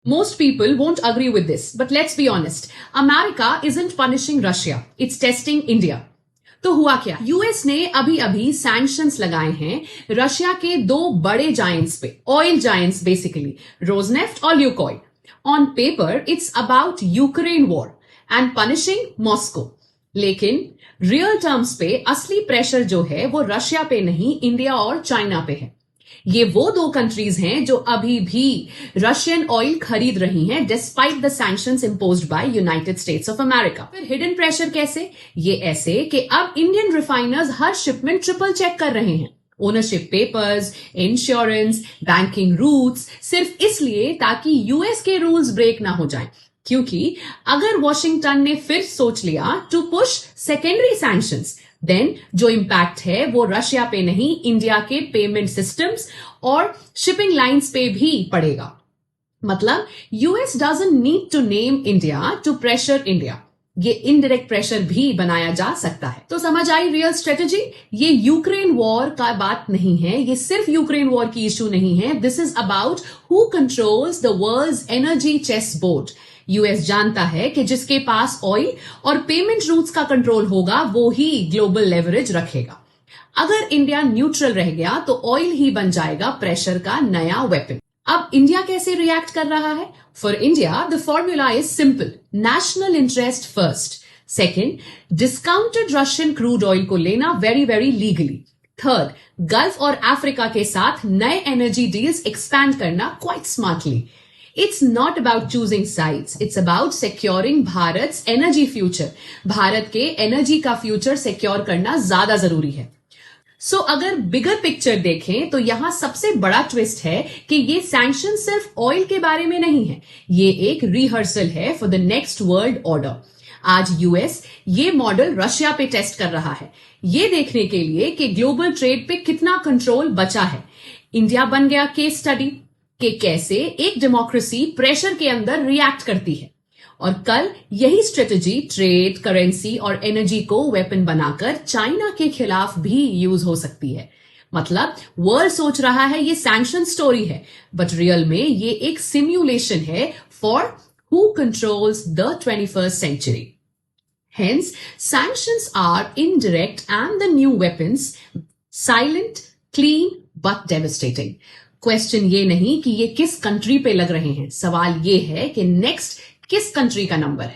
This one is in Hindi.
Most people won't agree with this, but let's be honest. America isn't punishing Russia. It's testing India. तो हुआ क्या? यूएस ने अभी अभी सैंक्शंस लगाए हैं रशिया के दो बड़े जायंट्स पे, ऑयल जायंट्स बेसिकली, रोजनेफ्ट और Lukoil. On paper it's about Ukraine war and punishing Moscow. लेकिन रियल टर्म्स पे असली प्रेशर जो है वो रशिया पे नहीं, इंडिया और चाइना पे है. ये वो दो कंट्रीज हैं जो अभी भी रशियन ऑयल खरीद रही हैं despite the sanctions imposed by United States of America. फिर हिडन प्रेशर कैसे? ये ऐसे कि अब इंडियन रिफाइनर्स हर शिपमेंट ट्रिपल चेक कर रहे हैं. Ownership papers, insurance, banking routes, सिर्फ इसलिए ताकि यूएस के रूल्स ब्रेक ना हो जाएं. क्योंकि अगर वॉशिंगटन ने फिर सोच लिया to push secondary sanctions, then जो इंपैक्ट है वो रशिया पे नहीं, इंडिया के पेमेंट सिस्टम्स और शिपिंग लाइंस पे भी पड़ेगा. मतलब US doesn't need to name India to pressure India. ये इनडायरेक्ट प्रेशर भी बनाया जा सकता है. तो समझ आई रियल स्ट्रेटेजी? ये यूक्रेन वॉर का बात नहीं है, ये सिर्फ यूक्रेन वॉर की इशू नहीं है. This is about who controls the world's energy chess board. US जानता है कि जिसके पास ऑयल और पेमेंट रूट्स का कंट्रोल होगा वो ही ग्लोबल लेवरेज रखेगा. अगर इंडिया न्यूट्रल रह गया तो ऑयल ही बन जाएगा प्रेशर का नया वेपन. अब इंडिया कैसे रिएक्ट कर रहा है? For India the formula is simple. National interest first. Second, discounted Russian crude oil को लेना very very legally. Third, gulf और अफ्रीका के साथ नए एनर्जी डील्स एक्सपैंड करना quite smartly. It's not about choosing sides. It's about securing भारत's energy future. Bharat के एनर्जी का फ्यूचर सिक्योर करना ज्यादा जरूरी है. सो अगर बिगर पिक्चर देखें तो यहां सबसे बड़ा ट्विस्ट है कि ये सैंक्शन सिर्फ ऑयल के बारे में नहीं है. ये एक रिहर्सल है for the next world order. आज यूएस ये मॉडल रशिया पे टेस्ट कर रहा है, ये देखने के लिए कि ग्लोबल ट्रेड पे कितना कंट्रोल बचा है. इंडिया बन गया केस स्टडी कि कैसे एक डेमोक्रेसी प्रेशर के अंदर रिएक्ट करती है. और कल यही स्ट्रेटेजी ट्रेड, करेंसी और एनर्जी को वेपन बनाकर चाइना के खिलाफ भी यूज हो सकती है. मतलब वर्ल्ड सोच रहा है ये सैंक्शन स्टोरी है, बट रियल में ये एक सिम्युलेशन है for who controls the 21st century. Hence, sanctions are indirect and the new weapons, silent, clean but devastating. Question ये नहीं कि ये किस कंट्री पे लग रहे हैं, सवाल ये है कि नेक्स्ट किस कंट्री का नंबर है.